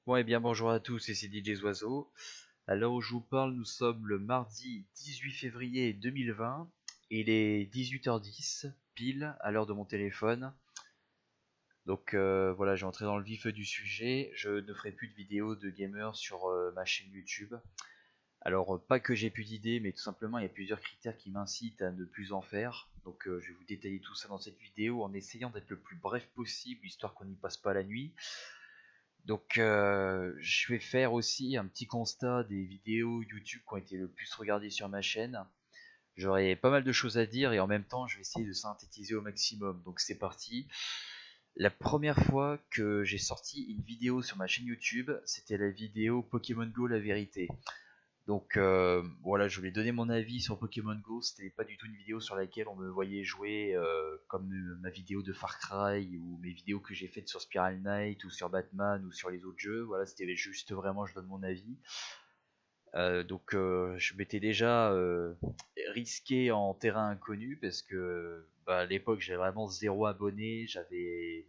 Bon et bien bonjour à tous, ici DJ Oiseau. À l'heure où je vous parle, nous sommes le mardi 18 février 2020. Il est 18h10, pile, à l'heure de mon téléphone. Donc voilà, j'ai entré dans le vif du sujet. Je ne ferai plus de vidéos de gamers sur ma chaîne YouTube. Alors pas que j'ai plus d'idées, mais tout simplement il y a plusieurs critères qui m'incitent à ne plus en faire. Donc je vais vous détailler tout ça dans cette vidéo en essayant d'être le plus bref possible, histoire qu'on n'y passe pas la nuit. Donc je vais faire aussi un petit constat des vidéos YouTube qui ont été le plus regardées sur ma chaîne. J'aurai pas mal de choses à dire et en même temps je vais essayer de synthétiser au maximum. Donc c'est parti. La première fois que j'ai sorti une vidéo sur ma chaîne YouTube, c'était la vidéo Pokémon Go la vérité. Donc voilà, je voulais donner mon avis sur Pokémon Go. C'était pas du tout une vidéo sur laquelle on me voyait jouer comme ma vidéo de Far Cry ou mes vidéos que j'ai faites sur Spiral Knight ou sur Batman ou sur les autres jeux. Voilà, c'était juste vraiment je donne mon avis. Donc je m'étais déjà risqué en terrain inconnu parce que bah, à l'époque j'avais vraiment zéro abonné. J'avais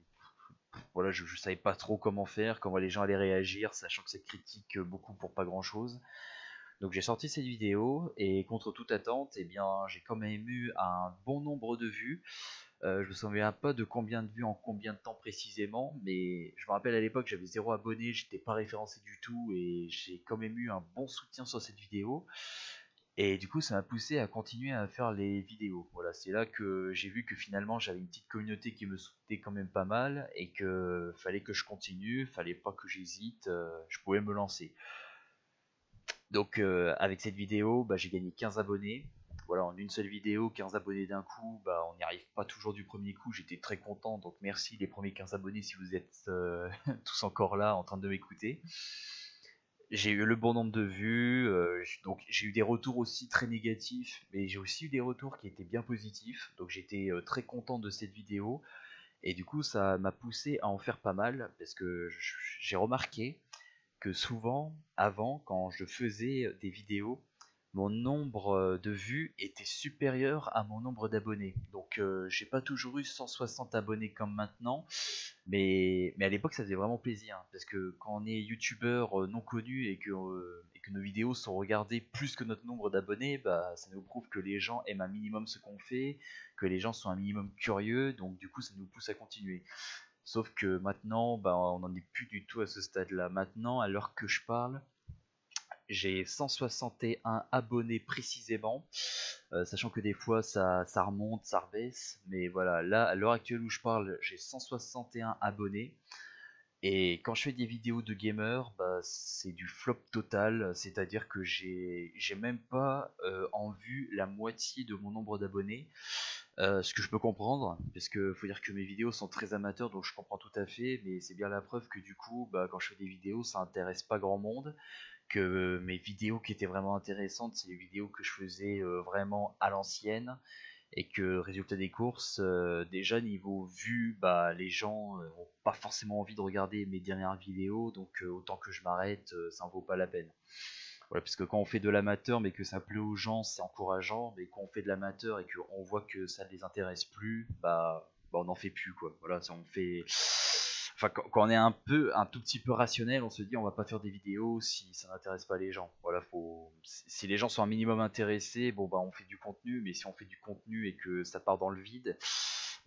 voilà, je savais pas trop comment faire, comment les gens allaient réagir, sachant que ça critique beaucoup pour pas grand chose. Donc j'ai sorti cette vidéo et contre toute attente, eh bien j'ai quand même eu un bon nombre de vues. Je me souviens pas de combien de vues en combien de temps précisément, mais je me rappelle à l'époque j'avais zéro abonné, j'étais pas référencé du tout et j'ai quand même eu un bon soutien sur cette vidéo. Et du coup ça m'a poussé à continuer à faire les vidéos. Voilà, c'est là que j'ai vu que finalement j'avais une petite communauté qui me soutenait quand même pas mal et que fallait que je continue, fallait pas que j'hésite, je pouvais me lancer. Donc avec cette vidéo, bah, j'ai gagné 15 abonnés. Voilà, en une seule vidéo, 15 abonnés d'un coup, bah, on n'y arrive pas toujours du premier coup. J'étais très content, donc merci les premiers 15 abonnés si vous êtes tous encore là en train de m'écouter. J'ai eu le bon nombre de vues, donc j'ai eu des retours aussi très négatifs, mais j'ai aussi eu des retours qui étaient bien positifs. Donc j'étais très content de cette vidéo. Et du coup, ça m'a poussé à en faire pas mal, parce que j'ai remarqué que souvent, avant, quand je faisais des vidéos, mon nombre de vues était supérieur à mon nombre d'abonnés. Donc j'ai pas toujours eu 160 abonnés comme maintenant, mais à l'époque ça faisait vraiment plaisir, hein, parce que quand on est youtubeur non connu et que nos vidéos sont regardées plus que notre nombre d'abonnés, bah, ça nous prouve que les gens aiment un minimum ce qu'on fait, que les gens sont un minimum curieux, donc du coup ça nous pousse à continuer. Sauf que maintenant, bah, on n'en est plus du tout à ce stade-là. Maintenant, à l'heure que je parle, j'ai 161 abonnés précisément, sachant que des fois ça remonte, ça rebaisse. Mais voilà, là, à l'heure actuelle où je parle, j'ai 161 abonnés. Et quand je fais des vidéos de gamer, bah, c'est du flop total, c'est-à-dire que j'ai même pas en vue la moitié de mon nombre d'abonnés. Ce que je peux comprendre, parce que faut dire que mes vidéos sont très amateurs, donc je comprends tout à fait, mais c'est bien la preuve que du coup, bah, quand je fais des vidéos, ça intéresse pas grand monde, que mes vidéos qui étaient vraiment intéressantes, c'est les vidéos que je faisais vraiment à l'ancienne, et que résultat des courses, déjà niveau vue, bah, les gens ont pas forcément envie de regarder mes dernières vidéos, donc autant que je m'arrête, ça en vaut pas la peine. Voilà, parce que quand on fait de l'amateur mais que ça plaît aux gens, c'est encourageant, mais quand on fait de l'amateur et qu'on voit que ça ne les intéresse plus, bah on n'en fait plus quoi. Voilà, ça on fait. Enfin, quand on est un tout petit peu rationnel, on se dit on va pas faire des vidéos si ça n'intéresse pas les gens. Voilà, si les gens sont un minimum intéressés, bon bah on fait du contenu, mais si on fait du contenu et que ça part dans le vide,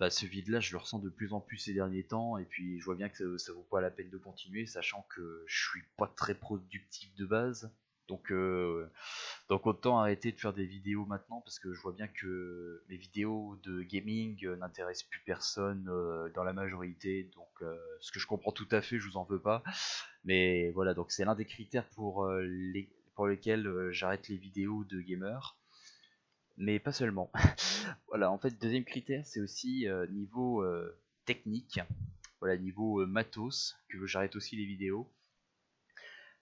bah ce vide-là, je le ressens de plus en plus ces derniers temps, et puis je vois bien que ça vaut pas la peine de continuer, sachant que je suis pas très productif de base. Donc, euh, donc autant arrêter de faire des vidéos maintenant parce que je vois bien que mes vidéos de gaming n'intéressent plus personne dans la majorité. Donc ce que je comprends tout à fait, je vous en veux pas. Mais voilà, donc c'est l'un des critères pour lesquels j'arrête les vidéos de gamers. Mais pas seulement. Voilà, en fait, deuxième critère, c'est aussi niveau technique. Voilà, niveau matos, que j'arrête aussi les vidéos.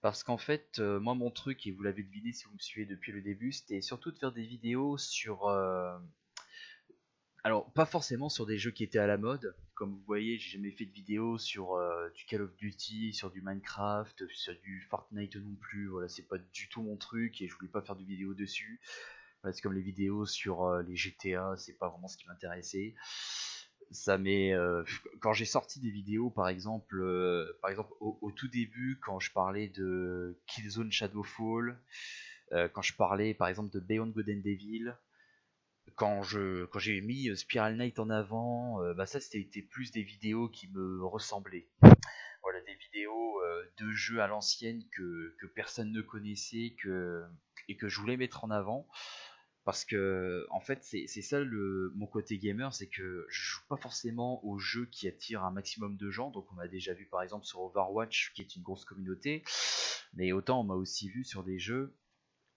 Parce qu'en fait, moi mon truc, et vous l'avez deviné si vous me suivez depuis le début, c'était surtout de faire des vidéos sur... alors, pas forcément sur des jeux qui étaient à la mode. Comme vous voyez, j'ai jamais fait de vidéos sur du Call of Duty, sur du Minecraft, sur du Fortnite non plus. Voilà, c'est pas du tout mon truc et je voulais pas faire de vidéos dessus. Voilà, c'est comme les vidéos sur les GTA, c'est pas vraiment ce qui m'intéressait. Ça m'est quand j'ai sorti des vidéos par exemple au tout début quand je parlais de Killzone Shadowfall, quand je parlais par exemple de Beyond Good and Evil, quand j'ai mis Spiral Knight en avant, bah ça c'était plus des vidéos qui me ressemblaient. Voilà, des vidéos de jeux à l'ancienne que personne ne connaissait et que je voulais mettre en avant. Parce que, en fait, c'est ça mon côté gamer, c'est que je joue pas forcément aux jeux qui attirent un maximum de gens. Donc, on m'a déjà vu par exemple sur Overwatch, qui est une grosse communauté. Mais autant, on m'a aussi vu sur des jeux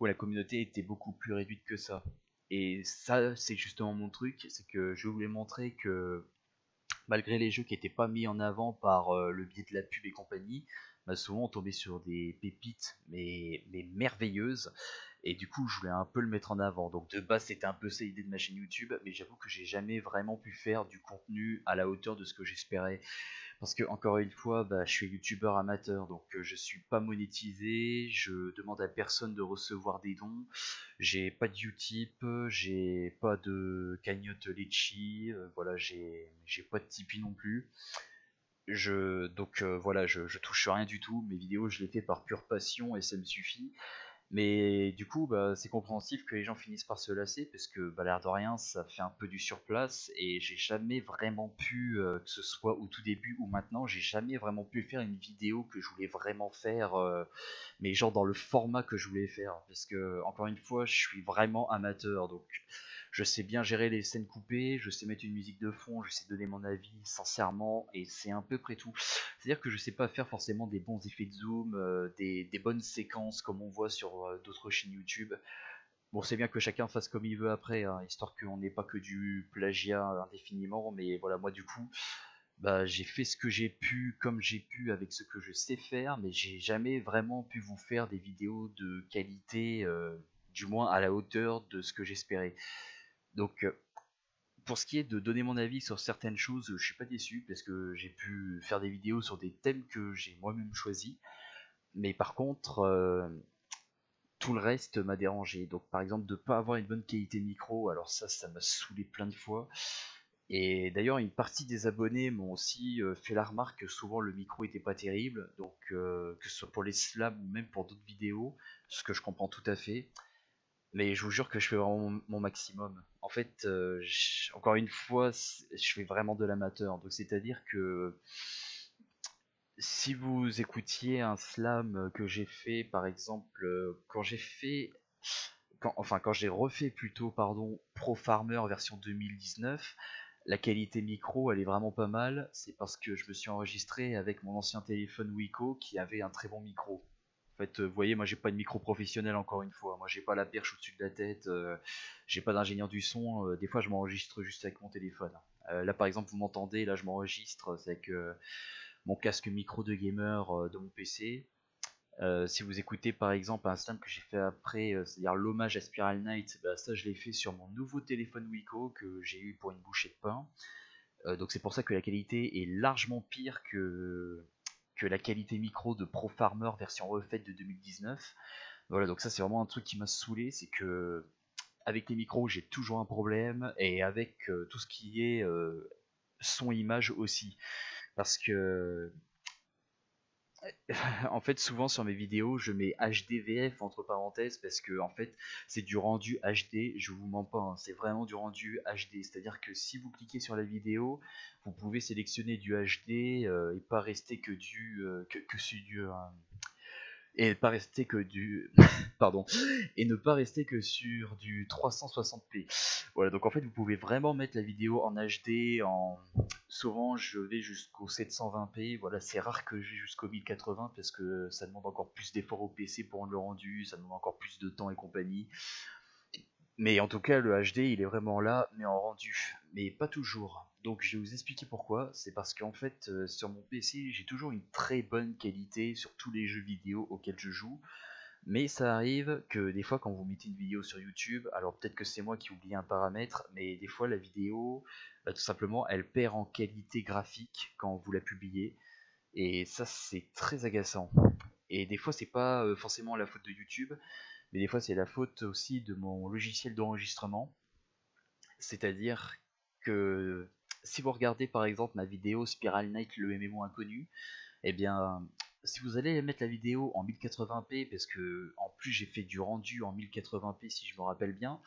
où la communauté était beaucoup plus réduite que ça. Et ça, c'est justement mon truc, c'est que je voulais montrer que malgré les jeux qui n'étaient pas mis en avant par le biais de la pub et compagnie, bah souvent on tombait sur des pépites mais merveilleuses et du coup je voulais un peu le mettre en avant. Donc de base c'était un peu ça l'idée de ma chaîne YouTube, mais j'avoue que j'ai jamais vraiment pu faire du contenu à la hauteur de ce que j'espérais. Parce que encore une fois, bah, je suis youtubeur amateur, donc je suis pas monétisé, je demande à personne de recevoir des dons, j'ai pas de Utip, j'ai pas de cagnotte Litchi, voilà, j'ai pas de Tipeee non plus. Voilà, je touche rien du tout, mes vidéos je les fais par pure passion et ça me suffit. Mais du coup, bah, c'est compréhensif que les gens finissent par se lasser parce que, bah, l'air de rien, ça fait un peu du surplace et j'ai jamais vraiment pu, que ce soit au tout début ou maintenant, j'ai jamais vraiment pu faire une vidéo que je voulais vraiment faire, mais genre dans le format que je voulais faire. Parce que, encore une fois, je suis vraiment amateur, donc je sais bien gérer les scènes coupées, je sais mettre une musique de fond, je sais donner mon avis sincèrement, et c'est à peu près tout. C'est-à-dire que je sais pas faire forcément des bons effets de zoom, des bonnes séquences comme on voit sur d'autres chaînes YouTube. Bon, c'est bien que chacun fasse comme il veut après, hein, histoire qu'on n'ait pas que du plagiat indéfiniment, mais voilà, moi du coup, bah, j'ai fait ce que j'ai pu, comme j'ai pu, avec ce que je sais faire, mais j'ai jamais vraiment pu vous faire des vidéos de qualité, du moins à la hauteur de ce que j'espérais. Donc, pour ce qui est de donner mon avis sur certaines choses, je suis pas déçu parce que j'ai pu faire des vidéos sur des thèmes que j'ai moi-même choisis. Mais par contre, tout le reste m'a dérangé. Donc par exemple de pas avoir une bonne qualité micro, alors ça m'a saoulé plein de fois. Et d'ailleurs une partie des abonnés m'ont aussi fait la remarque que souvent le micro était pas terrible, donc que ce soit pour les slams ou même pour d'autres vidéos, ce que je comprends tout à fait. Mais je vous jure que je fais vraiment mon maximum. En fait, encore une fois, je fais vraiment de l'amateur. Donc c'est-à-dire que si vous écoutiez un slam que j'ai fait, par exemple, quand j'ai fait, quand j'ai refait plutôt, pardon, Pro Farmer version 2019, la qualité micro, elle est vraiment pas mal. C'est parce que je me suis enregistré avec mon ancien téléphone Wiko qui avait un très bon micro. En fait, vous voyez, moi j'ai pas de micro professionnel encore une fois. Moi j'ai pas la perche au-dessus de la tête, j'ai pas d'ingénieur du son. Des fois je m'enregistre juste avec mon téléphone. Là par exemple, vous m'entendez, là je m'enregistre, c'est avec mon casque micro de gamer de mon PC. Si vous écoutez par exemple un slam que j'ai fait après, c'est-à-dire l'hommage à Spiral Knight, bah, ça je l'ai fait sur mon nouveau téléphone Wiko que j'ai eu pour une bouchée de pain. Donc c'est pour ça que la qualité est largement pire que la qualité micro de Pro Farmer version refaite de 2019. Voilà, donc ça c'est vraiment un truc qui m'a saoulé, c'est que avec les micros j'ai toujours un problème et avec tout ce qui est son image aussi. Parce que en fait, souvent sur mes vidéos, je mets HDVF entre parenthèses parce que en fait, c'est du rendu HD. Je vous mens pas, hein, c'est vraiment du rendu HD. C'est-à-dire que si vous cliquez sur la vidéo, vous pouvez sélectionner du HD et pas rester que sur du et pas rester que du pardon et ne pas rester que sur du 360p. Voilà, donc en fait vous pouvez vraiment mettre la vidéo en HD en souvent je vais jusqu'au 720p. Voilà, c'est rare que je vais jusqu'au 1080 parce que ça demande encore plus d'efforts au PC pour rendre le rendu, ça demande encore plus de temps et compagnie. Mais en tout cas, le HD, il est vraiment là, mais en rendu. Mais pas toujours. Donc je vais vous expliquer pourquoi. C'est parce qu'en fait, sur mon PC, j'ai toujours une très bonne qualité sur tous les jeux vidéo auxquels je joue. Mais ça arrive que des fois, quand vous mettez une vidéo sur YouTube, alors peut-être que c'est moi qui oublie un paramètre, mais des fois la vidéo, bah, tout simplement, elle perd en qualité graphique quand vous la publiez. Et ça, c'est très agaçant. Et des fois, c'est pas forcément la faute de YouTube, mais des fois, c'est la faute aussi de mon logiciel d'enregistrement. C'est-à-dire que si vous regardez par exemple ma vidéo Spiral Knight, le MMO inconnu, eh bien, si vous allez mettre la vidéo en 1080p, parce que en plus j'ai fait du rendu en 1080p si je me rappelle bien,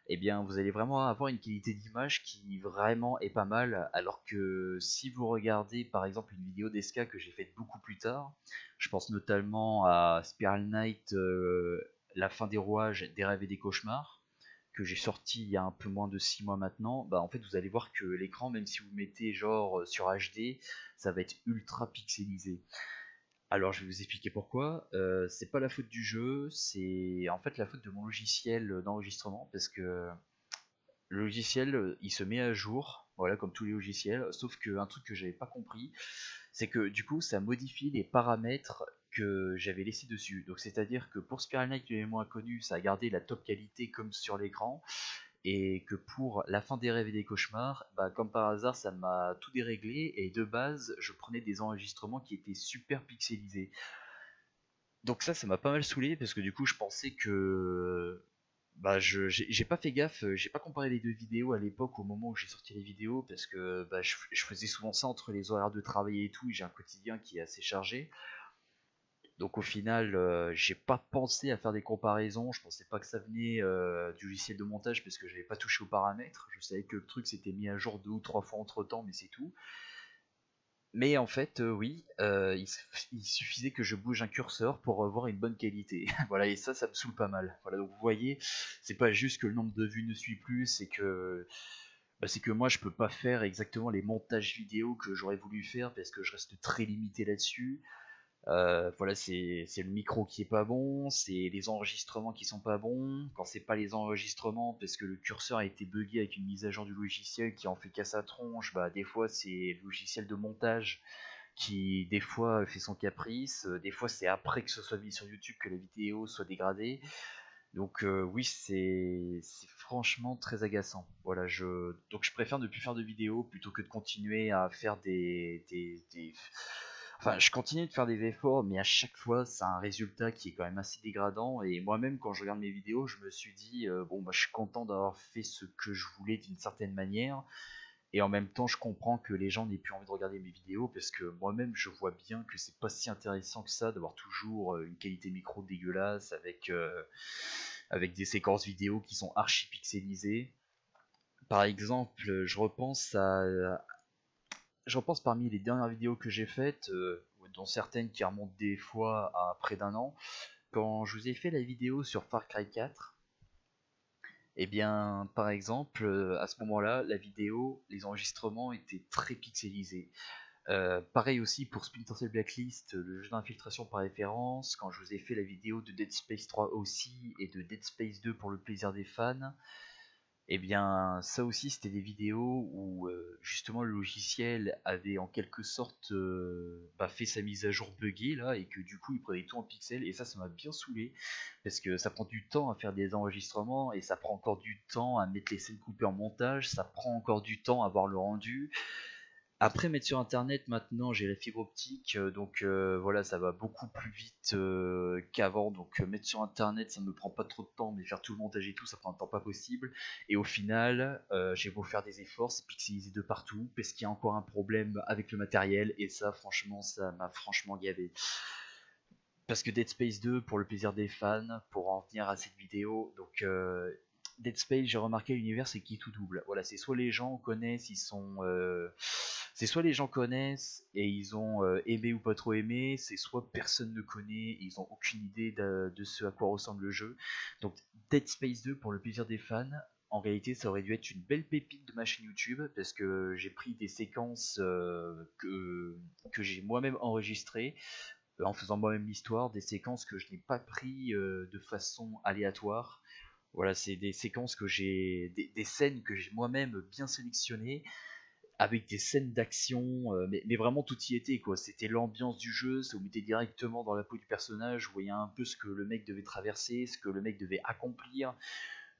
eh bien vous allez vraiment avoir une qualité d'image qui vraiment est pas mal, alors que si vous regardez par exemple une vidéo d'Eska que j'ai faite beaucoup plus tard, je pense notamment à Spiral Knight, la fin des rouages, des rêves et des cauchemars, que j'ai sorti il y a un peu moins de 6 mois maintenant, bah en fait vous allez voir que l'écran, même si vous mettez genre sur HD, ça va être ultra pixelisé. Alors, je vais vous expliquer pourquoi. C'est pas la faute du jeu, c'est en fait la faute de mon logiciel d'enregistrement, parce que le logiciel, il se met à jour, voilà, comme tous les logiciels, sauf qu'un truc que j'avais pas compris, c'est que du coup, ça modifie les paramètres que j'avais laissés dessus. Donc, c'est-à-dire que pour Spiral Knight, le moins connu, ça a gardé la top qualité comme sur l'écran, et que pour la fin des rêves et des cauchemars, bah, comme par hasard, ça m'a tout déréglé, et de base, je prenais des enregistrements qui étaient super pixelisés. Donc ça m'a pas mal saoulé parce que du coup je pensais que bah j'ai pas fait gaffe, j'ai pas comparé les deux vidéos à l'époque au moment où j'ai sorti les vidéos parce que bah, je faisais souvent ça entre les horaires de travail et tout, et j'ai un quotidien qui est assez chargé. Donc au final, j'ai pas pensé à faire des comparaisons, je pensais pas que ça venait du logiciel de montage parce que j'avais pas touché aux paramètres, je savais que le truc s'était mis à jour 2 ou 3 fois entre temps, mais c'est tout. Mais en fait, oui, il suffisait que je bouge un curseur pour avoir une bonne qualité. Voilà, et ça me saoule pas mal. Voilà, donc vous voyez, c'est pas juste que le nombre de vues ne suit plus, c'est que moi je peux pas faire exactement les montages vidéo que j'aurais voulu faire parce que je reste très limité là-dessus. Voilà, c'est le micro qui est pas bon, c'est les enregistrements qui sont pas bons. Quand c'est pas les enregistrements, parce que le curseur a été buggé avec une mise à jour du logiciel qui en fait qu'à sa tronche, bah des fois c'est le logiciel de montage qui des fois fait son caprice, des fois c'est après que ce soit mis sur YouTube que la vidéo soit dégradée. Donc oui, c'est franchement très agaçant. Voilà, donc je préfère ne plus faire de vidéos plutôt que de continuer à faire Enfin, je continue de faire des efforts, mais à chaque fois, ça a un résultat qui est quand même assez dégradant. Et moi-même, quand je regarde mes vidéos, je me suis dit, bon, bah, je suis content d'avoir fait ce que je voulais d'une certaine manière. Et en même temps, je comprends que les gens n'aient plus envie de regarder mes vidéos parce que moi-même, je vois bien que c'est pas si intéressant que ça d'avoir toujours une qualité micro dégueulasse avec des séquences vidéo qui sont archi pixelisées. Par exemple, je repense parmi les dernières vidéos que j'ai faites, dont certaines qui remontent des fois à près d'un an, quand je vous ai fait la vidéo sur Far Cry 4. Eh bien, par exemple, à ce moment-là, la vidéo, les enregistrements étaient très pixelisés. Pareil aussi pour Splinter Cell Blacklist, le jeu d'infiltration par référence, quand je vous ai fait la vidéo de Dead Space 3 aussi et de Dead Space 2 pour le plaisir des fans, eh bien ça aussi c'était des vidéos où justement le logiciel avait en quelque sorte bah, fait sa mise à jour buggée là et que du coup il prenait tout en pixels, et ça m'a bien saoulé parce que ça prend du temps à faire des enregistrements et ça prend encore du temps à mettre les scènes coupées en montage, ça prend encore du temps à voir le rendu. Après, mettre sur internet, maintenant j'ai la fibre optique, donc voilà, ça va beaucoup plus vite qu'avant. Donc mettre sur internet, ça me prend pas trop de temps, mais faire tout le montage et tout, ça prend un temps pas possible. Et au final, j'ai beau faire des efforts, c'est pixelisé de partout, parce qu'il y a encore un problème avec le matériel, et ça, franchement, ça m'a franchement gavé. Parce que Dead Space 2, pour le plaisir des fans, pour en venir à cette vidéo, donc Dead Space, j'ai remarqué l'univers, c'est qui tout double. Voilà, c'est soit les gens connaissent, c'est soit les gens connaissent et ils ont aimé ou pas trop aimé, c'est soit personne ne connaît, et ils ont aucune idée de ce à quoi ressemble le jeu. Donc Dead Space 2, pour le plaisir des fans, en réalité, ça aurait dû être une belle pépite de ma chaîne YouTube parce que j'ai pris des séquences que j'ai moi-même enregistrées en faisant moi-même l'histoire, des séquences que je n'ai pas pris de façon aléatoire. Voilà, c'est des séquences que des scènes que j'ai moi-même bien sélectionnées, avec des scènes d'action, mais vraiment tout y était quoi. C'était l'ambiance du jeu, ça vous mettait directement dans la peau du personnage, vous voyez un peu ce que le mec devait traverser, ce que le mec devait accomplir,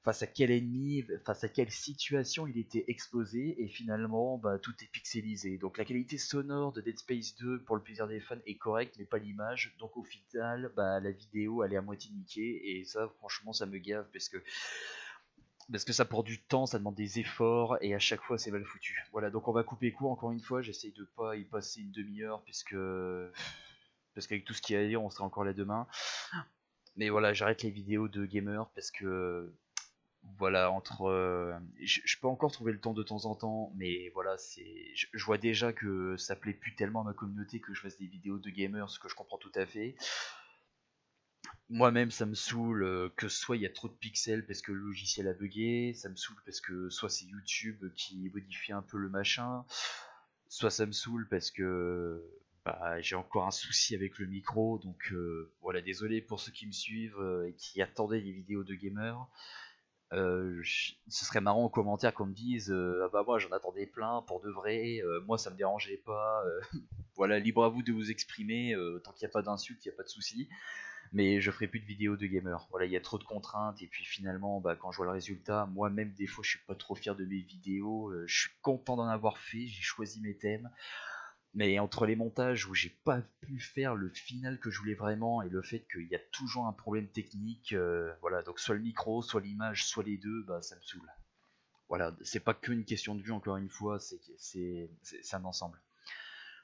face à quel ennemi, face à quelle situation il était exposé, et finalement bah, tout est pixelisé. Donc la qualité sonore de Dead Space 2 pour le plaisir des fans est correcte, mais pas l'image. Donc au final, bah, la vidéo elle est à moitié niquée, et ça franchement ça me gave parce que parce que ça prend du temps, ça demande des efforts, et à chaque fois c'est mal foutu. Voilà, donc on va couper court encore une fois, j'essaye de pas y passer une demi-heure, parce qu'avec tout ce qu'il y a à dire, on sera encore là demain. Mais voilà, j'arrête les vidéos de gamers parce que voilà, je peux encore trouver le temps en temps, mais voilà, je vois déjà que ça plaît plus tellement à ma communauté que je fasse des vidéos de gamers, ce que je comprends tout à fait. Moi-même, ça me saoule que soit il y a trop de pixels parce que le logiciel a bugué, ça me saoule parce que soit c'est YouTube qui modifie un peu le machin, soit ça me saoule parce que bah, j'ai encore un souci avec le micro, donc voilà, désolé pour ceux qui me suivent et qui attendaient des vidéos de gamers. Ce serait marrant en commentaire qu'on me dise ah bah moi j'en attendais plein pour de vrai, moi ça me dérangeait pas, voilà, libre à vous de vous exprimer, tant qu'il n'y a pas d'insultes, il n'y a pas de souci, mais je ferai plus de vidéos de gamer. Voilà, il y a trop de contraintes, et puis finalement, bah, quand je vois le résultat, moi-même des fois je suis pas trop fier de mes vidéos, je suis content d'en avoir fait, j'ai choisi mes thèmes, mais entre les montages où j'ai pas pu faire le final que je voulais vraiment et le fait qu'il y a toujours un problème technique, voilà, donc soit le micro, soit l'image, soit les deux, bah ça me saoule. Voilà, c'est pas qu'une question de vue encore une fois, c'est un ensemble.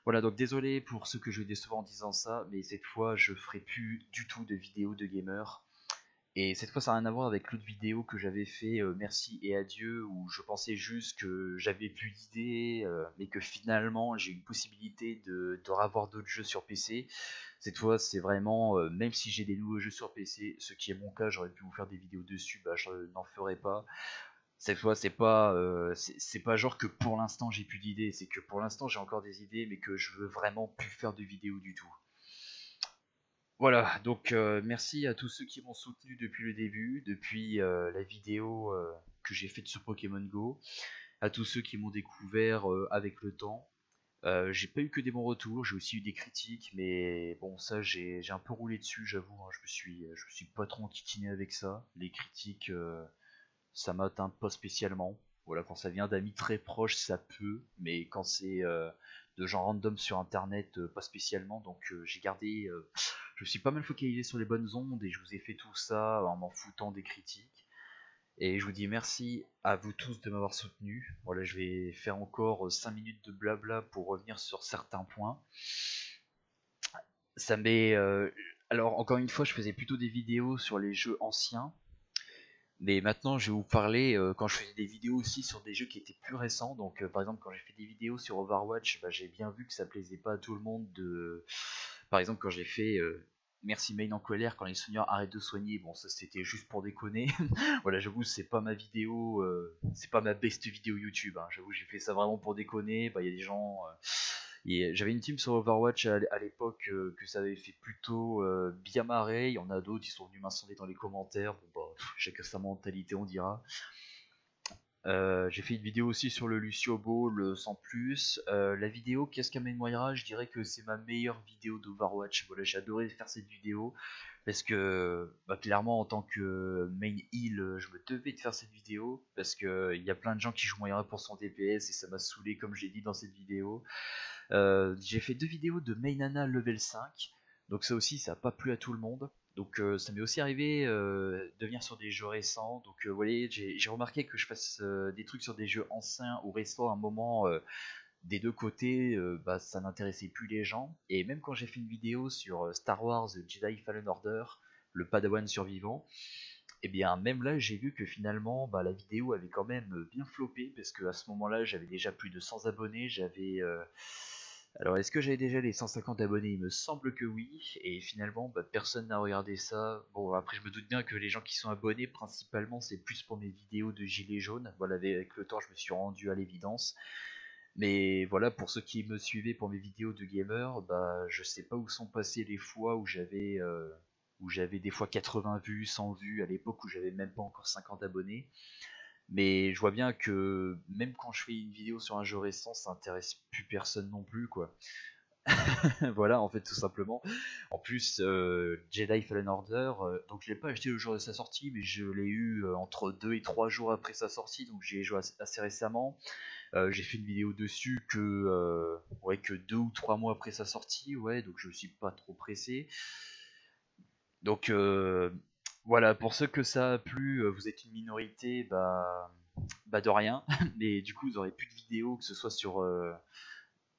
Voilà, donc désolé pour ceux que je déçois en disant ça, mais cette fois je ferai plus du tout de vidéos de gamer. Et cette fois, ça n'a rien à voir avec l'autre vidéo que j'avais fait, Merci et Adieu, où je pensais juste que j'avais plus d'idées, mais que finalement j'ai une possibilité de revoir d'autres jeux sur PC. Cette fois, c'est vraiment, même si j'ai des nouveaux jeux sur PC, ce qui est mon cas, j'aurais pu vous faire des vidéos dessus, bah je n'en ferai pas. Cette fois, c'est pas genre que pour l'instant j'ai plus d'idées, c'est que pour l'instant j'ai encore des idées, mais que je veux vraiment plus faire de vidéos du tout. Voilà, donc merci à tous ceux qui m'ont soutenu depuis le début, depuis la vidéo que j'ai faite sur Pokémon Go, à tous ceux qui m'ont découvert avec le temps. J'ai pas eu que des bons retours, j'ai aussi eu des critiques, mais bon, ça j'ai un peu roulé dessus, j'avoue, hein, je me suis pas trop enquiquiné avec ça. Les critiques, ça m'atteint pas spécialement. Voilà, quand ça vient d'amis très proches, ça peut, mais quand c'est de gens random sur internet, pas spécialement. Donc j'ai gardé, je me suis pas mal focalisé sur les bonnes ondes et je vous ai fait tout ça en m'en foutant des critiques. Et je vous dis merci à vous tous de m'avoir soutenu. Voilà, je vais faire encore 5 minutes de blabla pour revenir sur certains points. Ça m'est. Alors, encore une fois, je faisais plutôt des vidéos sur les jeux anciens. Mais maintenant, je vais vous parler quand je faisais des vidéos aussi sur des jeux qui étaient plus récents. Donc, par exemple, quand j'ai fait des vidéos sur Overwatch, bah, j'ai bien vu que ça plaisait pas à tout le monde de. Par exemple, quand j'ai fait Merci Main en colère, quand les seigneurs arrêtent de soigner, bon, ça c'était juste pour déconner. Voilà, j'avoue, c'est pas ma vidéo, c'est pas ma best vidéo YouTube, hein. J'avoue, j'ai fait ça vraiment pour déconner. Bah, il y a des gens. J'avais une team sur Overwatch à l'époque que ça avait fait plutôt bien marrer. Il y en a d'autres qui sont venus m'incender dans les commentaires. Bon, bah, chacun sa mentalité, on dira. J'ai fait une vidéo aussi sur le Lucio Ball sans plus. La vidéo Qu'est-ce qu'un main Moira, je dirais que c'est ma meilleure vidéo d'Overwatch. Voilà, j'ai adoré faire cette vidéo parce que bah, clairement en tant que main heal, je me devais de faire cette vidéo parce que il y a plein de gens qui jouent Moira pour son DPS et ça m'a saoulé comme j'ai dit dans cette vidéo. J'ai fait deux vidéos de Mainana level 5, donc ça aussi ça n'a pas plu à tout le monde. Donc ça m'est aussi arrivé de venir sur des jeux récents. Donc vous voyez, j'ai remarqué que je fasse des trucs sur des jeux anciens ou récents à un moment des deux côtés, bah, ça n'intéressait plus les gens. Et même quand j'ai fait une vidéo sur Star Wars Jedi Fallen Order, le Padawan survivant, et bien même là j'ai vu que finalement bah, la vidéo avait quand même bien floppé parce que à ce moment-là j'avais déjà plus de 100 abonnés, alors est-ce que j'avais déjà les 150 abonnés? Il me semble que oui, et finalement bah, personne n'a regardé ça. Bon après je me doute bien que les gens qui sont abonnés principalement c'est plus pour mes vidéos de gilets jaunes, voilà avec le temps je me suis rendu à l'évidence. Mais voilà, pour ceux qui me suivaient pour mes vidéos de gamer, bah je sais pas où sont passées les fois où j'avais des fois 80 vues, 100 vues à l'époque où j'avais même pas encore 50 abonnés. Mais je vois bien que même quand je fais une vidéo sur un jeu récent, ça intéresse plus personne non plus quoi. Voilà en fait tout simplement. En plus Jedi Fallen Order, donc je l'ai pas acheté le jour de sa sortie, mais je l'ai eu entre 2 et 3 jours après sa sortie, donc j'y ai joué assez récemment. J'ai fait une vidéo dessus ouais, que 2 ou 3 mois après sa sortie, ouais, donc je suis pas trop pressé. Donc Voilà, pour ceux que ça a plu, vous êtes une minorité, bah de rien. Mais du coup, vous aurez plus de vidéos, que ce soit sur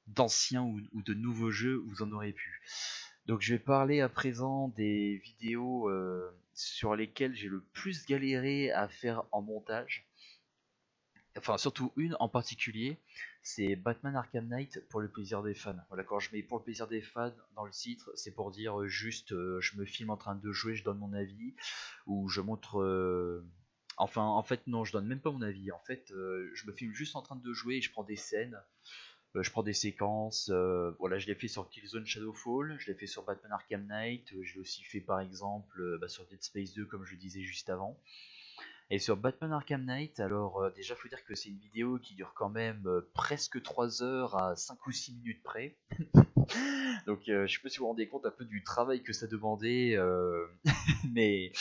d'anciens ou de nouveaux jeux, vous en aurez plus. Donc je vais parler à présent des vidéos sur lesquelles j'ai le plus galéré à faire en montage. Enfin, surtout une en particulier, c'est Batman Arkham Knight pour le plaisir des fans. Voilà, quand je mets pour le plaisir des fans dans le titre, c'est pour dire juste je me filme en train de jouer, je donne mon avis, ou je montre. Enfin, en fait, non, je donne même pas mon avis. En fait, je me filme juste en train de jouer et je prends des scènes, je prends des séquences. Voilà, je l'ai fait sur Killzone Shadowfall, je l'ai fait sur Batman Arkham Knight, je l'ai aussi fait par exemple sur Dead Space 2, comme je le disais juste avant. Et sur Batman Arkham Knight, alors déjà faut dire que c'est une vidéo qui dure quand même presque 3 heures à 5 ou 6 minutes près. Donc je sais pas si vous vous rendez compte un peu du travail que ça demandait. mais,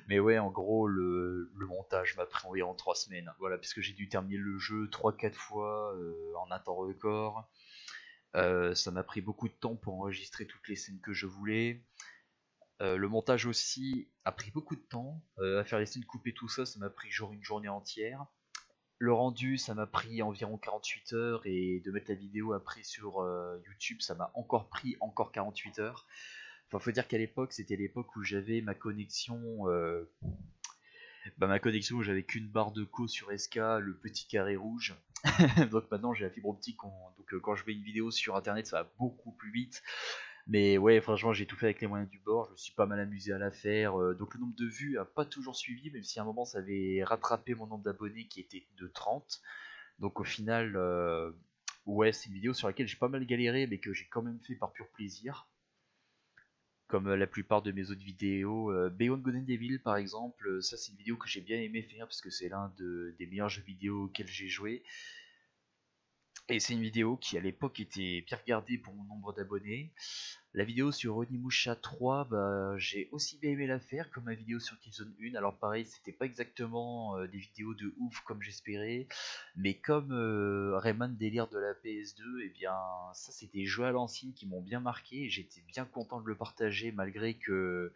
mais ouais, en gros, le montage m'a pris environ 3 semaines. Voilà, puisque j'ai dû terminer le jeu 3-4 fois en un temps record. Ça m'a pris beaucoup de temps pour enregistrer toutes les scènes que je voulais. Le montage aussi a pris beaucoup de temps. À faire les scènes coupées, tout ça, ça m'a pris genre une journée entière. Le rendu, ça m'a pris environ 48 heures. Et de mettre la vidéo après sur YouTube, ça m'a encore pris encore 48 heures. Enfin, faut dire qu'à l'époque, c'était l'époque où j'avais ma connexion. Ma connexion où j'avais qu'une barre de co sur SK, le petit carré rouge. Donc maintenant, j'ai la fibre optique. Donc quand je mets une vidéo sur internet, ça va beaucoup plus vite. Mais ouais, franchement, j'ai tout fait avec les moyens du bord. Je me suis pas mal amusé à la faire. Donc le nombre de vues a pas toujours suivi, même si à un moment ça avait rattrapé mon nombre d'abonnés qui était de 30. Donc au final, ouais, c'est une vidéo sur laquelle j'ai pas mal galéré, mais que j'ai quand même fait par pur plaisir. Comme la plupart de mes autres vidéos. Beyond Good and Devil par exemple, ça c'est une vidéo que j'ai bien aimé faire parce que c'est des meilleurs jeux vidéo auxquels j'ai joué. Et c'est une vidéo qui à l'époque était bien regardée pour mon nombre d'abonnés. La vidéo sur Onimusha 3, bah, j'ai aussi bien aimé la faire comme ma vidéo sur Killzone 1. Alors pareil, c'était pas exactement des vidéos de ouf comme j'espérais, mais comme Rayman Délire de la PS2, et bien ça c'était des jeux à l'ancienne qui m'ont bien marqué et j'étais bien content de le partager malgré que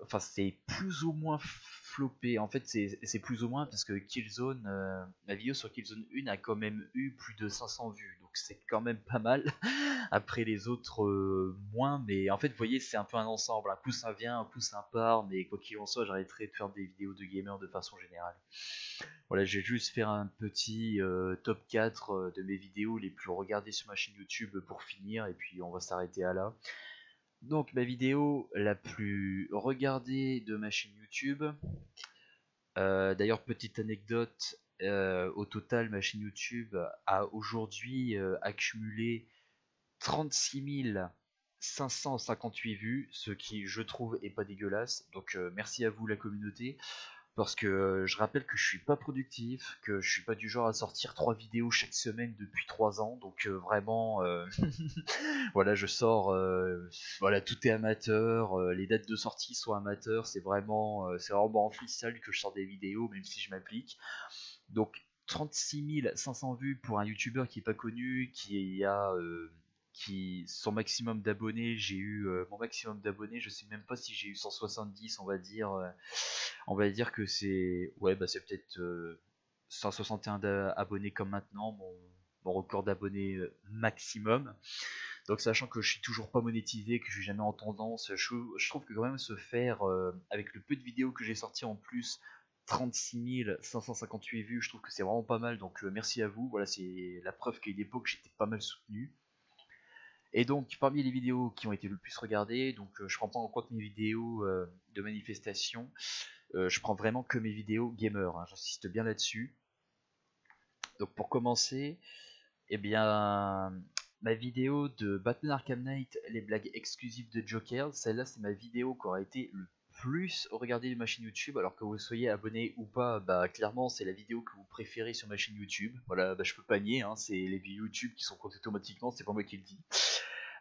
enfin c'est plus ou moins floppé. En fait c'est plus ou moins parce que Killzone, la vidéo sur Killzone 1 a quand même eu plus de 500 vues, donc c'est quand même pas mal. Après les autres moins, mais en fait vous voyez c'est un peu un ensemble, un coup ça vient, un coup ça part, mais quoi qu'il en soit j'arrêterai de faire des vidéos de gamers de façon générale. Voilà, je vais juste faire un petit top 4 de mes vidéos les plus regardées sur ma chaîne YouTube pour finir, et puis on va s'arrêter à là. Donc ma vidéo la plus regardée de ma chaîne YouTube, d'ailleurs petite anecdote, au total ma chaîne YouTube a aujourd'hui accumulé 36 558 vues, ce qui je trouve est pas dégueulasse. Donc merci à vous la communauté. Parce que je rappelle que je suis pas productif, que je suis pas du genre à sortir 3 vidéos chaque semaine depuis 3 ans, donc vraiment, voilà, je sors, voilà, tout est amateur, les dates de sortie sont amateurs, c'est vraiment en freestyle que je sors des vidéos, même si je m'applique. Donc 36 500 vues pour un youtubeur qui est pas connu, qui son maximum d'abonnés, j'ai eu mon maximum d'abonnés, je sais même pas si j'ai eu 170, on va dire que c'est ouais bah c'est peut-être 161 abonnés comme maintenant, mon record d'abonnés maximum. Donc sachant que je suis toujours pas monétisé, que je suis jamais en tendance, je trouve que quand même se faire avec le peu de vidéos que j'ai sorties en plus, 36 558 vues, je trouve que c'est vraiment pas mal. Donc merci à vous. Voilà, c'est la preuve qu'à une époque j'étais pas mal soutenu. Et donc parmi les vidéos qui ont été le plus regardées, donc je prends pas en compte mes vidéos de manifestation, je prends vraiment que mes vidéos gamer, hein, j'insiste bien là-dessus. Donc pour commencer, eh bien, ma vidéo de Batman Arkham Knight, les blagues exclusives de Joker, celle-là c'est ma vidéo qui aura été le plus regardée de ma chaîne YouTube, alors que vous soyez abonné ou pas, bah clairement c'est la vidéo que vous préférez sur ma chaîne YouTube. Voilà, bah, je peux pas nier, hein, c'est les vues YouTube qui sont comptées automatiquement, c'est pas moi qui le dis.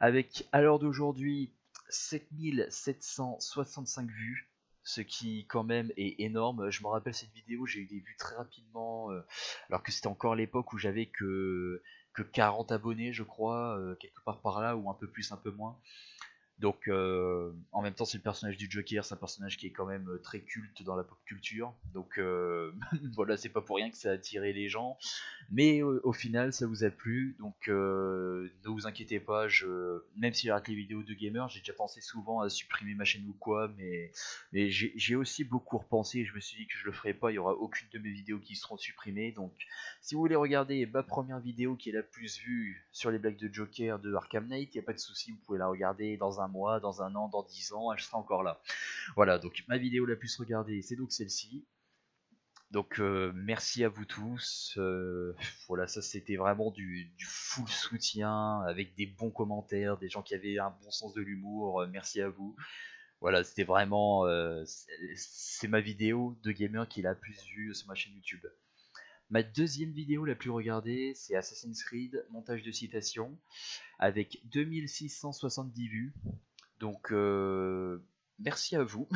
Avec à l'heure d'aujourd'hui 7765 vues, ce qui quand même est énorme. Je me rappelle cette vidéo, j'ai eu des vues très rapidement, alors que c'était encore l'époque où j'avais que 40 abonnés, je crois, quelque part par là, ou un peu plus, un peu moins. Donc, en même temps, c'est le personnage du Joker, c'est un personnage qui est quand même très culte dans la pop culture. Donc, voilà, c'est pas pour rien que ça a attiré les gens. Mais au final, ça vous a plu. Donc, ne vous inquiétez pas. Même si j'ai raté les vidéos de gamer, j'ai déjà pensé souvent à supprimer ma chaîne ou quoi. Mais j'ai aussi beaucoup repensé et je me suis dit que je le ferai pas. Il y aura aucune de mes vidéos qui seront supprimées. Donc, si vous voulez regarder ma première vidéo qui est la plus vue sur les blagues de Joker de Arkham Knight, il n'y a pas de souci, vous pouvez la regarder dans un mois, dans un an, dans 10 ans, elle sera encore là. Voilà, donc ma vidéo la plus regardée, c'est donc celle-ci. Donc merci à vous tous. Voilà, ça c'était vraiment du full soutien avec des bons commentaires, des gens qui avaient un bon sens de l'humour. Merci à vous. Voilà, c'était vraiment c'est ma vidéo de gamer qui est la plus vue sur ma chaîne YouTube. Ma deuxième vidéo la plus regardée, c'est Assassin's Creed, montage de citation, avec 2670 vues. Donc, merci à vous.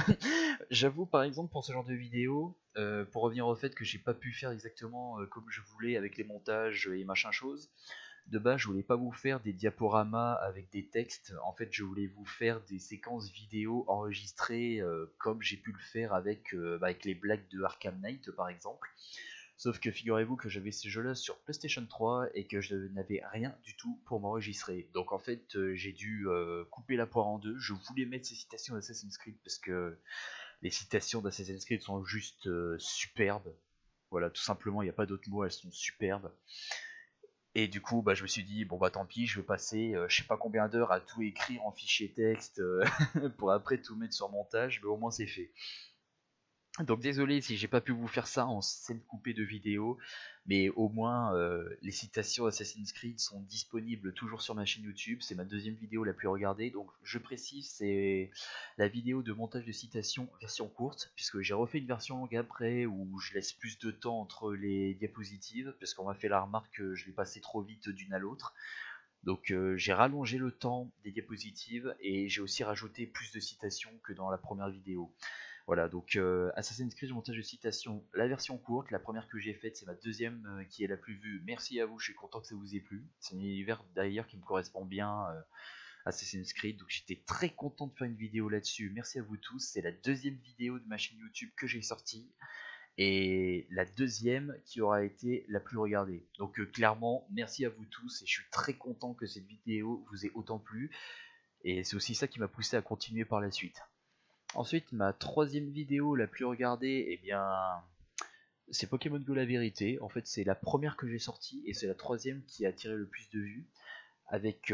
J'avoue, par exemple, pour ce genre de vidéo, pour revenir au fait que j'ai pas pu faire exactement comme je voulais avec les montages et machin chose, de base, je voulais pas vous faire des diaporamas avec des textes. En fait, je voulais vous faire des séquences vidéo enregistrées comme j'ai pu le faire avec les blagues de Arkham Knight, par exemple. Sauf que figurez-vous que j'avais ce jeu-là sur PlayStation 3 et que je n'avais rien du tout pour m'enregistrer. Donc en fait, j'ai dû couper la poire en deux. Je voulais mettre ces citations d'Assassin's Creed parce que les citations d'Assassin's Creed sont juste superbes. Voilà, tout simplement, il n'y a pas d'autre mot, elles sont superbes. Et du coup, bah, je me suis dit, bon bah tant pis, je vais passer je sais pas combien d'heures à tout écrire en fichier texte pour après tout mettre sur montage, mais au moins c'est fait. Donc désolé si j'ai pas pu vous faire ça en scène coupée de vidéo, mais au moins les citations Assassin's Creed sont disponibles toujours sur ma chaîne YouTube, c'est ma deuxième vidéo la plus regardée, donc je précise, c'est la vidéo de montage de citations version courte, puisque j'ai refait une version longue après où je laisse plus de temps entre les diapositives, parce qu'on m'a fait la remarque que je vais passer trop vite d'une à l'autre. Donc j'ai rallongé le temps des diapositives et j'ai aussi rajouté plus de citations que dans la première vidéo. Voilà, donc Assassin's Creed montage de citation, la version courte, la première que j'ai faite, c'est ma deuxième qui est la plus vue. Merci à vous, je suis content que ça vous ait plu. C'est un univers d'ailleurs qui me correspond bien, Assassin's Creed, donc j'étais très content de faire une vidéo là-dessus. Merci à vous tous, c'est la deuxième vidéo de ma chaîne YouTube que j'ai sortie et la deuxième qui aura été la plus regardée. Donc clairement, merci à vous tous et je suis très content que cette vidéo vous ait autant plu et c'est aussi ça qui m'a poussé à continuer par la suite. Ensuite, ma troisième vidéo la plus regardée, eh bien, c'est Pokémon Go la vérité. En fait, c'est la première que j'ai sortie et c'est la troisième qui a attiré le plus de vues. Avec,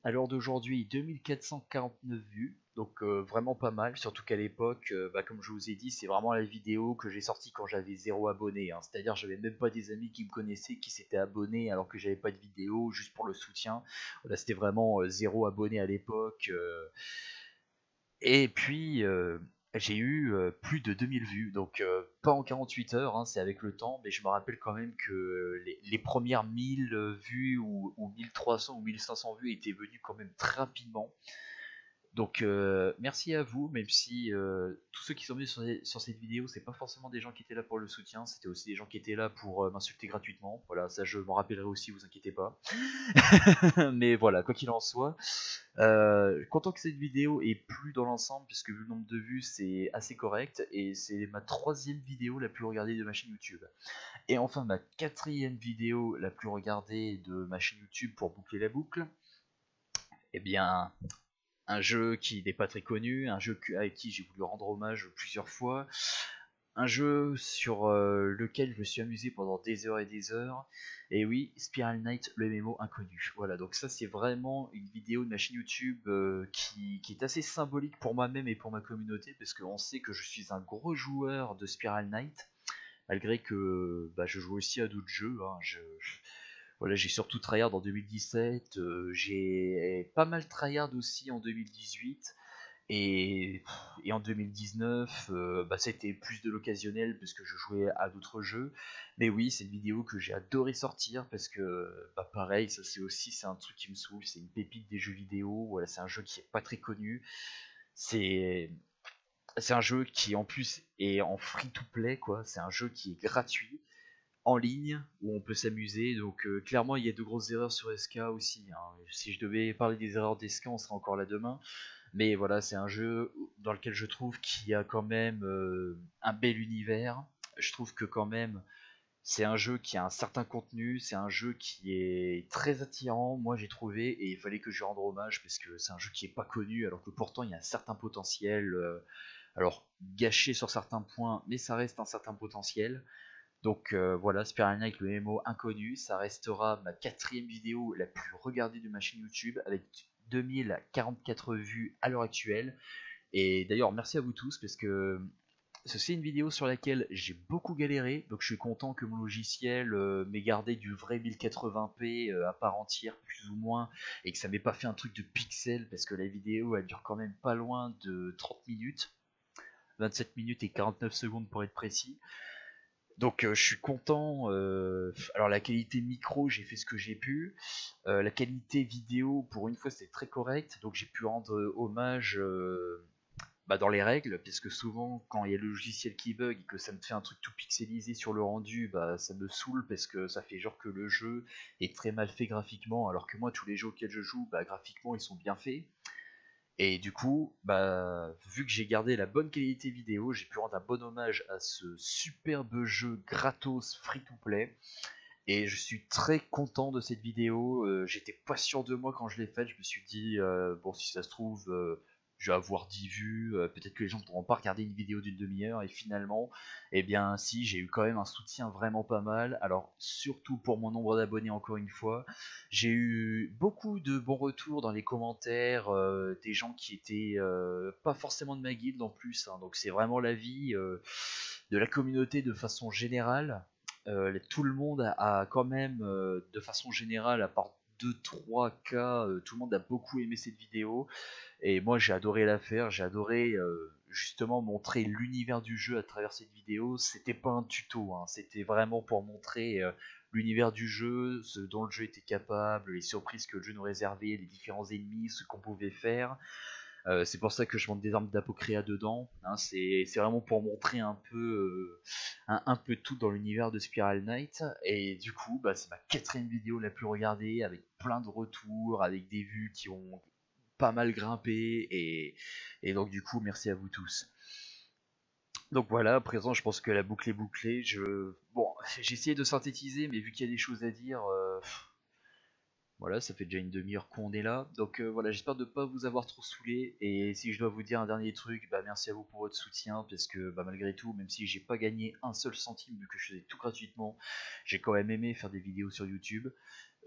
à l'heure d'aujourd'hui, 2449 vues. Donc vraiment pas mal, surtout qu'à l'époque, comme je vous ai dit, c'est vraiment la vidéo que j'ai sortie quand j'avais 0 abonné. Hein. C'est-à-dire j'avais même pas des amis qui me connaissaient, qui s'étaient abonnés alors que j'avais pas de vidéo, juste pour le soutien. Voilà, c'était vraiment 0 abonné à l'époque. Et puis, j'ai eu plus de 2000 vues, donc pas en 48 heures, hein, c'est avec le temps, mais je me rappelle quand même que les premières 1000 vues ou 1300 ou 1500 vues étaient venues quand même très rapidement. Donc merci à vous, même si tous ceux qui sont venus sur cette vidéo, c'est pas forcément des gens qui étaient là pour le soutien, c'était aussi des gens qui étaient là pour m'insulter gratuitement. Voilà, ça je m'en rappellerai aussi, vous inquiétez pas. Mais voilà, quoi qu'il en soit, content que cette vidéo ait plu dans l'ensemble, puisque vu le nombre de vues, c'est assez correct, et c'est ma troisième vidéo la plus regardée de ma chaîne YouTube. Et enfin, ma quatrième vidéo la plus regardée de ma chaîne YouTube pour boucler la boucle, eh bien, un jeu qui n'est pas très connu, un jeu à qui j'ai voulu rendre hommage plusieurs fois, un jeu sur lequel je me suis amusé pendant des heures et des heures. Et oui, Spiral Knight, le MMO inconnu. Voilà, donc ça c'est vraiment une vidéo de ma chaîne YouTube qui est assez symbolique pour moi-même et pour ma communauté, parce qu'on sait que je suis un gros joueur de Spiral Knight, malgré que je joue aussi à d'autres jeux. Hein. Voilà, j'ai surtout tryhard en 2017, j'ai pas mal tryhard aussi en 2018. Et, et en 2019, c'était plus de l'occasionnel parce que je jouais à d'autres jeux. Mais oui, c'est une vidéo que j'ai adoré sortir parce que, pareil, ça c'est un truc qui me saoule, c'est une pépite des jeux vidéo. Voilà, c'est un jeu qui est pas très connu. C'est c'est un jeu qui en plus est en free to play quoi. C'est un jeu qui est gratuit en ligne où on peut s'amuser. Donc clairement, il y a de grosses erreurs sur SK aussi. Hein. Si je devais parler des erreurs d'SK, on serait encore là demain. Mais voilà, c'est un jeu dans lequel je trouve qu'il y a quand même un bel univers. Je trouve que quand même c'est un jeu qui a un certain contenu, c'est un jeu qui est très attirant, moi j'ai trouvé, et il fallait que je lui rende hommage parce que c'est un jeu qui est pas connu, alors que pourtant il y a un certain potentiel, alors gâché sur certains points, mais ça reste un certain potentiel. Donc voilà, Spiral Knight, le MMO inconnu, ça restera ma quatrième vidéo la plus regardée de ma chaîne YouTube avec 2044 vues à l'heure actuelle. Et d'ailleurs, merci à vous tous parce que c'est une vidéo sur laquelle j'ai beaucoup galéré, donc je suis content que mon logiciel m'ait gardé du vrai 1080p à part entière, plus ou moins, et que ça m'ait pas fait un truc de pixels, parce que la vidéo elle dure quand même pas loin de 30 minutes, 27 minutes et 49 secondes pour être précis. Donc je suis content. Alors la qualité micro, j'ai fait ce que j'ai pu. La qualité vidéo, pour une fois, c'était très correct. Donc j'ai pu rendre hommage dans les règles, parce que souvent, quand il y a le logiciel qui bug et que ça me fait un truc tout pixelisé sur le rendu, bah ça me saoule parce que ça fait genre que le jeu est très mal fait graphiquement, alors que moi, tous les jeux auxquels je joue, bah graphiquement, ils sont bien faits. Et du coup, bah, vu que j'ai gardé la bonne qualité vidéo, j'ai pu rendre un bon hommage à ce superbe jeu gratos free-to-play. Et je suis très content de cette vidéo. J'étais pas sûr de moi quand je l'ai faite. Je me suis dit, bon, si ça se trouve, je vais avoir 10 vues. Peut-être que les gens ne pourront pas regarder une vidéo d'une demi-heure. Et finalement, eh bien, si, j'ai eu quand même un soutien vraiment pas mal. Alors, surtout pour mon nombre d'abonnés, encore une fois. J'ai eu beaucoup de bons retours dans les commentaires. Des gens qui étaient pas forcément de ma guilde en plus, hein. Donc, c'est vraiment l'avis de la communauté de façon générale. Tout le monde a quand même, de façon générale, à part deux trois cas, tout le monde a beaucoup aimé cette vidéo. Et moi j'ai adoré la faire, j'ai adoré justement montrer l'univers du jeu à travers cette vidéo. C'était pas un tuto, hein, c'était vraiment pour montrer l'univers du jeu, ce dont le jeu était capable, les surprises que le jeu nous réservait, les différents ennemis, ce qu'on pouvait faire. C'est pour ça que je monte des armes d'Apocréa dedans, hein. C'est vraiment pour montrer un peu tout dans l'univers de Spiral Knight. Et du coup, bah, c'est ma quatrième vidéo la plus regardée, avec plein de retours, avec des vues qui ont pas mal grimpé. Et donc du coup, merci à vous tous. Donc voilà, à présent, je pense que la boucle est bouclée. Bon, j'ai essayé de synthétiser, mais vu qu'il y a des choses à dire, voilà, ça fait déjà une demi-heure qu'on est là. Donc voilà, j'espère de ne pas vous avoir trop saoulé. Et si je dois vous dire un dernier truc, bah merci à vous pour votre soutien. Parce que bah, malgré tout, même si j'ai pas gagné un seul centime vu que je faisais tout gratuitement, j'ai quand même aimé faire des vidéos sur YouTube.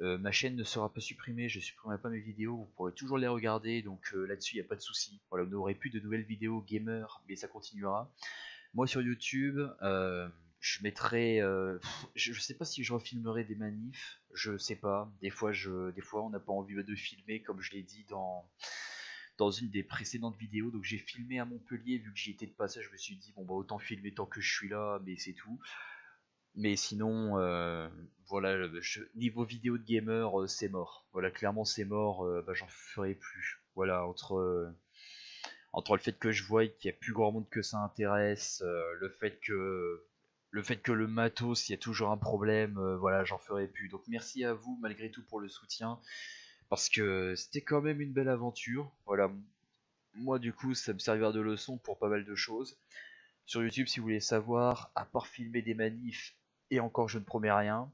Ma chaîne ne sera pas supprimée, je supprimerai pas mes vidéos, vous pourrez toujours les regarder. Donc là-dessus, il n'y a pas de souci. Voilà, vous n'aurez plus de nouvelles vidéos gamer, mais ça continuera. Moi sur YouTube, je mettrai. Je sais pas si je refilmerai des manifs, je sais pas. Des fois on n'a pas envie de filmer, comme je l'ai dit dans une des précédentes vidéos. Donc j'ai filmé à Montpellier, vu que j'y étais de passage, je me suis dit, bon bah autant filmer tant que je suis là, mais c'est tout. Mais sinon, voilà, niveau vidéo de gamer, c'est mort. Voilà, clairement c'est mort, bah, j'en ferai plus. Voilà, entre le fait que je vois qu'il y a plus grand monde que ça intéresse, le fait que le matos, il y a toujours un problème, voilà, j'en ferai plus. Donc merci à vous malgré tout pour le soutien, parce que c'était quand même une belle aventure. Voilà, moi du coup, ça me servira de leçon pour pas mal de choses. Sur YouTube, si vous voulez savoir, à part filmer des manifs, et encore je ne promets rien,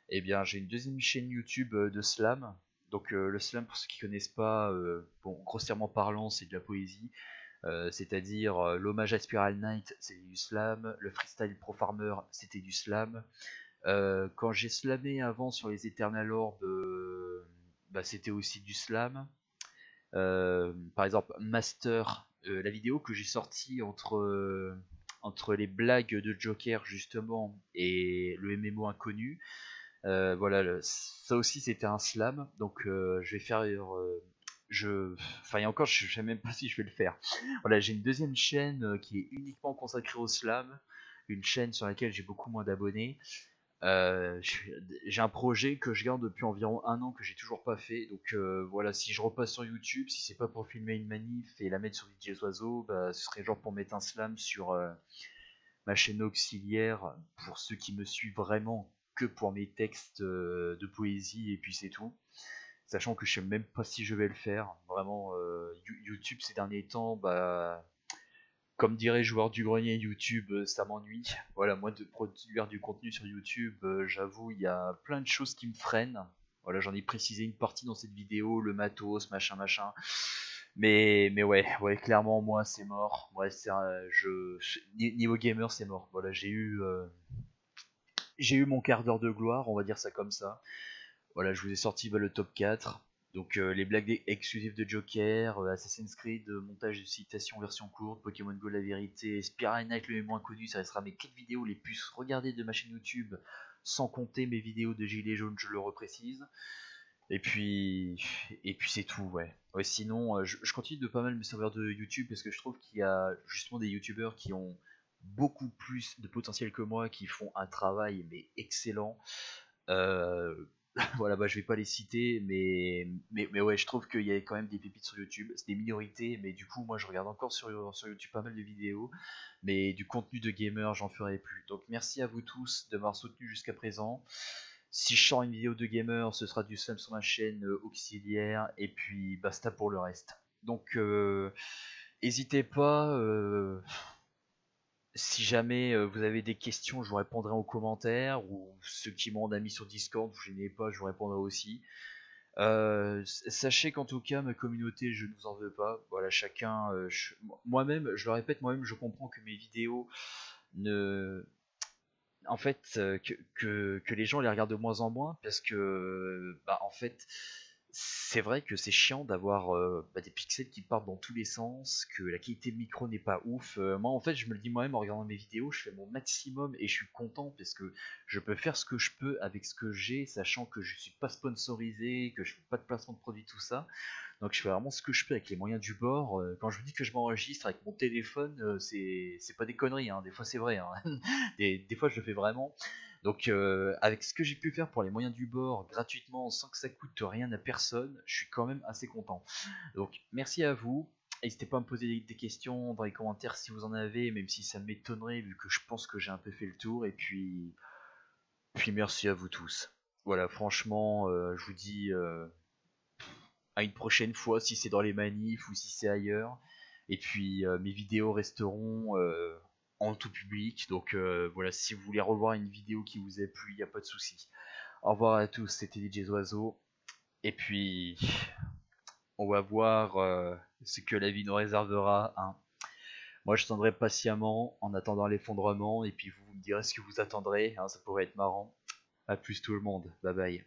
eh bien j'ai une deuxième chaîne YouTube de slam. Donc le slam, pour ceux qui connaissent pas, bon, grossièrement parlant, c'est de la poésie. C'est-à-dire l'hommage à Spiral Knight, c'est du slam, le freestyle Pro Farmer, c'était du slam. Quand j'ai slamé avant sur les Eternal Orbs, bah, c'était aussi du slam. Par exemple, Master, la vidéo que j'ai sortie entre les blagues de Joker justement et le MMO inconnu, voilà, ça aussi c'était un slam, donc je vais faire. Enfin, et encore, je sais même pas si je vais le faire. Voilà, j'ai une deuxième chaîne qui est uniquement consacrée au slam, une chaîne sur laquelle j'ai beaucoup moins d'abonnés. J'ai un projet que je garde depuis environ un an que j'ai toujours pas fait. Donc voilà, si je repasse sur YouTube, si c'est pas pour filmer une manif et la mettre sur DJ Oiseau, bah, ce serait genre pour mettre un slam sur ma chaîne auxiliaire pour ceux qui me suivent vraiment que pour mes textes de poésie et puis c'est tout. sachant que je sais même pas si je vais le faire. Vraiment, YouTube ces derniers temps, bah, comme dirait joueur du grenier, YouTube, ça m'ennuie. Voilà, moi de produire du contenu sur YouTube, j'avoue, il y a plein de choses qui me freinent. Voilà, j'en ai précisé une partie dans cette vidéo, le matos, machin, machin. Mais ouais, clairement, moi, c'est mort. Ouais, niveau gamer, c'est mort. Voilà, j'ai eu mon quart d'heure de gloire, on va dire ça comme ça. Voilà, je vous ai sorti le top 4. Donc les blagues exclusives de Joker, Assassin's Creed, montage de citations version courte, Pokémon Go la vérité, Spiral Knight le moins connu, ça restera mes 4 vidéos les plus regardées de ma chaîne YouTube, sans compter mes vidéos de Gilets jaunes, je le reprécise. Et puis, et puis c'est tout, ouais. Ouais, sinon, je continue de pas mal me servir de YouTube parce que je trouve qu'il y a justement des YouTubeurs qui ont beaucoup plus de potentiel que moi, qui font un travail mais excellent. Euh, voilà, bah je vais pas les citer, mais ouais, je trouve qu'il y a quand même des pépites sur YouTube. C'est des minorités, mais du coup, moi je regarde encore sur YouTube pas mal de vidéos, mais du contenu de gamer, j'en ferai plus. Donc merci à vous tous de m'avoir soutenu jusqu'à présent. Si je sors une vidéo de gamer, ce sera du spam sur ma chaîne auxiliaire, et puis basta pour le reste. Donc, n'hésitez pas. Si jamais vous avez des questions, je vous répondrai en commentaire, ou ceux qui m'ont mis sur Discord, vous gênez pas, je vous répondrai aussi. Sachez qu'en tout cas, ma communauté, je ne vous en veux pas. Voilà, chacun, moi-même, je le répète, moi-même, je comprends que mes vidéos ne, en fait, que les gens les regardent de moins en moins, parce que, bah, en fait, c'est vrai que c'est chiant d'avoir bah, des pixels qui partent dans tous les sens, que la qualité de micro n'est pas ouf. Moi, en fait, je me le dis moi-même en regardant mes vidéos, je fais mon maximum et je suis content parce que je peux faire ce que je peux avec ce que j'ai, sachant que je suis pas sponsorisé, que je fais pas de placement de produit, tout ça. Donc je fais vraiment ce que je peux avec les moyens du bord. Quand je vous dis que je m'enregistre avec mon téléphone, c'est pas des conneries, hein. Des fois c'est vrai, hein. Des fois je le fais vraiment. Donc avec ce que j'ai pu faire pour les moyens du bord, gratuitement, sans que ça coûte rien à personne, je suis quand même assez content. Donc merci à vous. N'hésitez pas à me poser des questions dans les commentaires si vous en avez, même si ça m'étonnerait vu que je pense que j'ai un peu fait le tour. Et puis merci à vous tous. Voilà, franchement, je vous dis à une prochaine fois si c'est dans les manifs ou si c'est ailleurs. Et puis mes vidéos resteront en tout public. Donc voilà, si vous voulez revoir une vidéo qui vous a plu, il n'y a pas de souci. Au revoir à tous, c'était DJ Oiseau. Et puis on va voir ce que la vie nous réservera, hein. Moi je tendrai patiemment en attendant l'effondrement. Et puis vous me direz ce que vous attendrez, hein, ça pourrait être marrant. A plus tout le monde, bye bye.